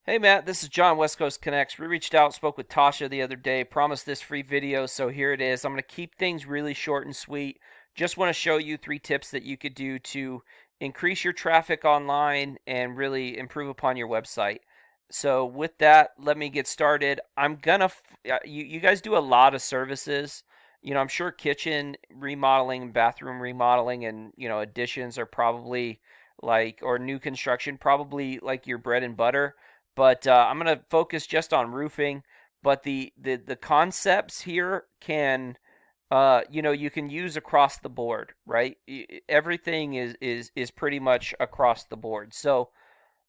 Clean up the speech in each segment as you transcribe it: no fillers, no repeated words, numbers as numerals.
Hey Matt, this is John, West Coast Connects. We reached out, spoke with Tasha the other day, promised this free video, so here it is. I'm going to keep things really short and sweet. Just want to show you 3 tips that you could do to increase your traffic online and really improve upon your website. So with that, let me get started. You guys do a lot of services. I'm sure kitchen remodeling, bathroom remodeling, and additions are probably or new construction, probably like your bread and butter, but I'm going to focus just on roofing. But the concepts here you can use across the board, right? Everything is pretty much across the board. So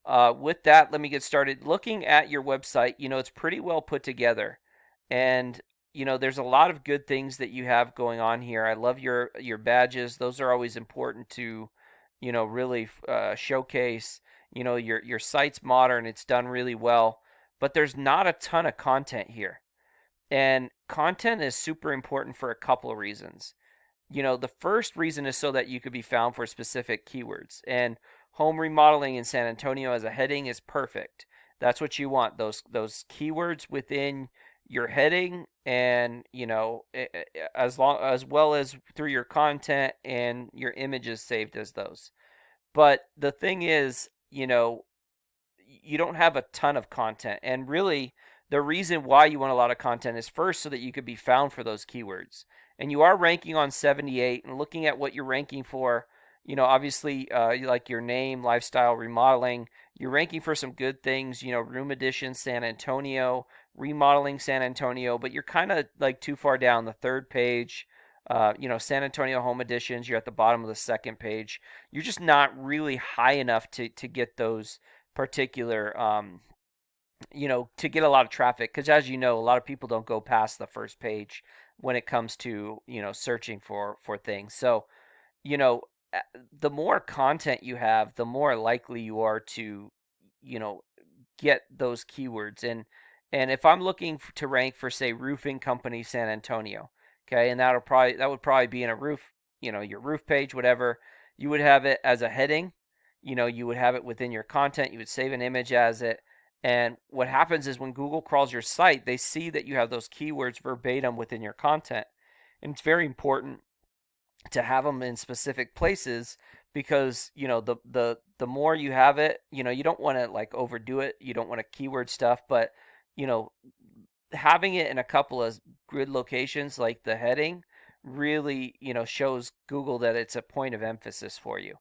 with that, let me get started. Looking at your website, it's pretty well put together, and there's a lot of good things that you have going on here. I love your badges; those are always important to, really showcase. Your site's modern; it's done really well, but there's not a ton of content here, and content is super important for a couple of reasons. The first reason is so that you could be found for specific keywords. And home remodeling in San Antonio as a heading is perfect. That's what you want. Those keywords within your heading, and as well as through your content and your images saved as those. But the thing is, you don't have a ton of content. And really, the reason why you want a lot of content is first so that you could be found for those keywords. And you are ranking on 78, and looking at what you're ranking for, obviously, like your name, lifestyle, remodeling, you're ranking for some good things, room addition, San Antonio, remodeling San Antonio, but you're kind of like too far down the third page. San Antonio home additions, you're at the bottom of the second page. You're just not really high enough to get those particular to get a lot of traffic, because as you know, a lot of people don't go past the first page when it comes to searching for things. So you know the more content you have, the more likely you are to you know get those keywords. And if I'm looking to rank for, say, roofing company San Antonio, okay, and that would probably be in a roof, your roof page, whatever. You would have it as a heading. You would have it within your content. You would save an image as it. And what happens is when Google crawls your site, they see that you have those keywords verbatim within your content. And it's very important to have them in specific places, because the more you have it, you don't want to like overdo it. You don't want to keyword stuff, but you know having it in a couple of good locations, like the heading, really shows Google that it's a point of emphasis for you.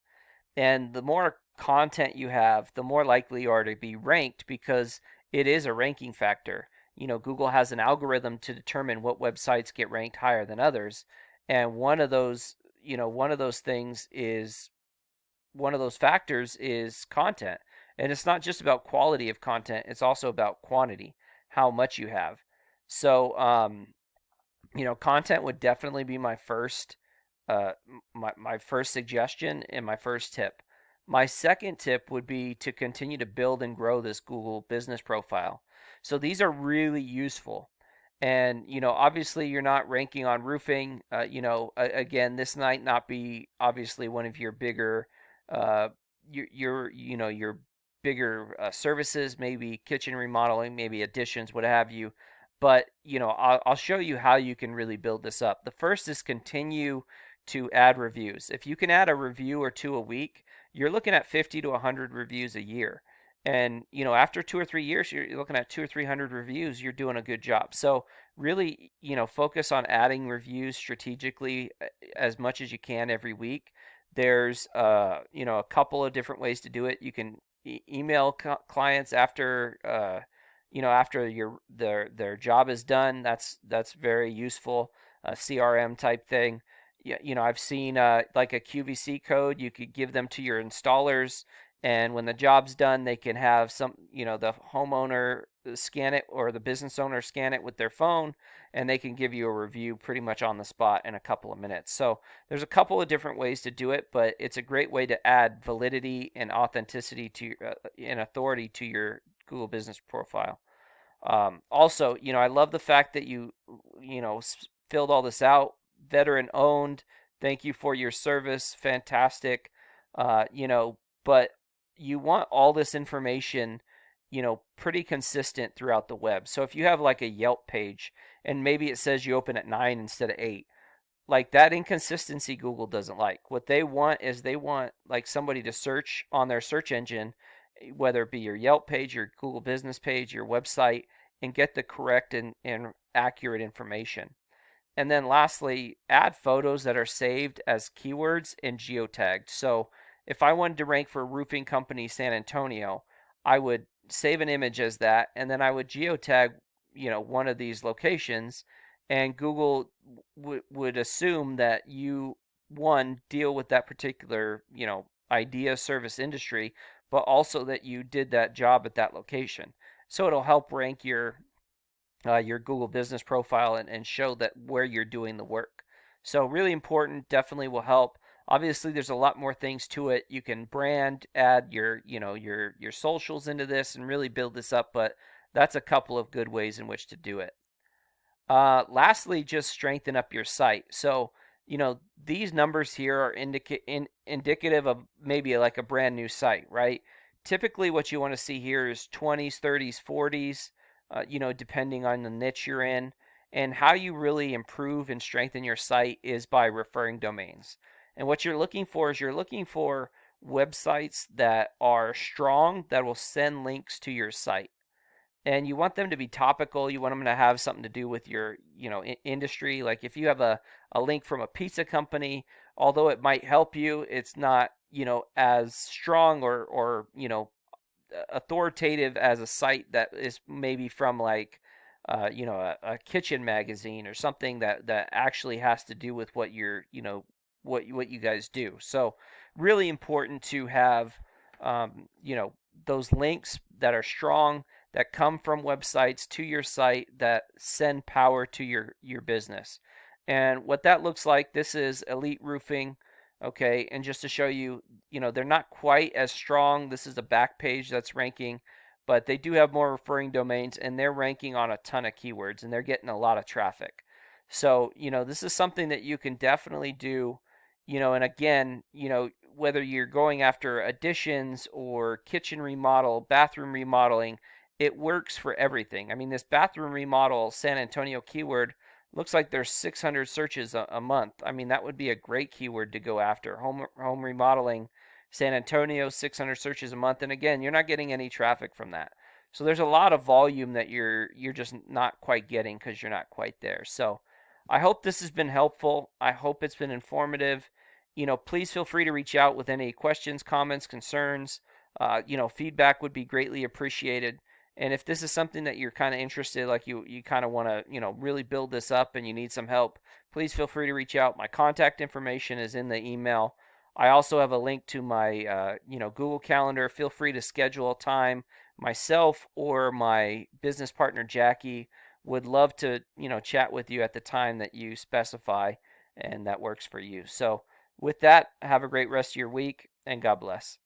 And the more content you have, the more likely you are to be ranked, because it is a ranking factor. Google has an algorithm to determine what websites get ranked higher than others. And one of those factors is content. And it's not just about quality of content, it's also about quantity, how much you have. So, content would definitely be my first suggestion and my first tip. My second tip would be to continue to build and grow this Google business profile. So these are really useful. And obviously you're not ranking on roofing. Again, this might not be obviously one of your bigger, uh, your bigger services, maybe kitchen remodeling, maybe additions, what have you. But I'll show you how you can really build this up. The first is continue to add reviews. If you can add a review or two a week, you're looking at 50 to 100 reviews a year. And after 2 or 3 years, you're looking at 2 or 300 reviews. You're doing a good job. So really, focus on adding reviews strategically as much as you can every week. There's a couple of different ways to do it. You can email clients after their job is done. That's very useful. A CRM type thing. Yeah, I've seen like a QVC code. You could give them to your installers, and when the job's done, they can have the homeowner scan it, or the business owner scan it with their phone, and they can give you a review pretty much on the spot in a couple of minutes. So there's a couple of different ways to do it, but it's a great way to add validity and authenticity to and authority to your Google business profile. Also, I love the fact that you filled all this out. Veteran owned. Thank you for your service. Fantastic. But you want all this information, pretty consistent throughout the web. So if you have like a Yelp page and maybe it says you open at 9 instead of 8, like that inconsistency Google doesn't like. What they want is they want like somebody to search on their search engine, whether it be your Yelp page, your Google business page, your website, and get the correct and accurate information. And then lastly, add photos that are saved as keywords and geotagged. So if I wanted to rank for roofing company San Antonio, I would save an image as that, and then I would geotag, one of these locations, and Google would assume that you, one, deal with that particular, idea, service, industry, but also that you did that job at that location. So it'll help rank your Google business profile and show that where you're doing the work. So really important, definitely will help. Obviously, there's a lot more things to it. You can brand, add your socials into this, and really build this up. But that's a couple of good ways in which to do it. Lastly, just strengthen up your site. So, these numbers here are indicative of maybe like a brand new site, right? Typically, what you want to see here is 20s, 30s, 40s, depending on the niche you're in. And how you really improve and strengthen your site is by referring domains. And what you're looking for is you're looking for websites that are strong that will send links to your site, and you want them to be topical. You want them to have something to do with your industry. Like if you have a link from a pizza company, although it might help you, it's not as strong or authoritative as a site that is maybe from like a kitchen magazine or something that actually has to do with what you're what you guys do. So really important to have those links that are strong, that come from websites to your site, that send power to your business. And what that looks like, this is Elite Roofing. Okay, and just to show you, they're not quite as strong. This is a back page that's ranking, but they do have more referring domains, and they're ranking on a ton of keywords, and they're getting a lot of traffic. So, this is something that you can definitely do, and again, whether you're going after additions or kitchen remodel, bathroom remodeling, it works for everything. I mean, this bathroom remodel San Antonio keyword looks like there's 600 searches a month. I mean, that would be a great keyword to go after. Home remodeling San Antonio, 600 searches a month, and again, you're not getting any traffic from that. So there's a lot of volume that you're just not quite getting because you're not quite there. So I hope this has been helpful. I hope it's been informative. Please feel free to reach out with any questions, comments, concerns. Feedback would be greatly appreciated. And if this is something that you're kind of interested, like you kind of want to, really build this up and you need some help, please feel free to reach out. My contact information is in the email. I also have a link to my, Google Calendar. Feel free to schedule a time. Myself or my business partner, Jackie, would love to, chat with you at the time that you specify and that works for you. So with that, have a great rest of your week and God bless.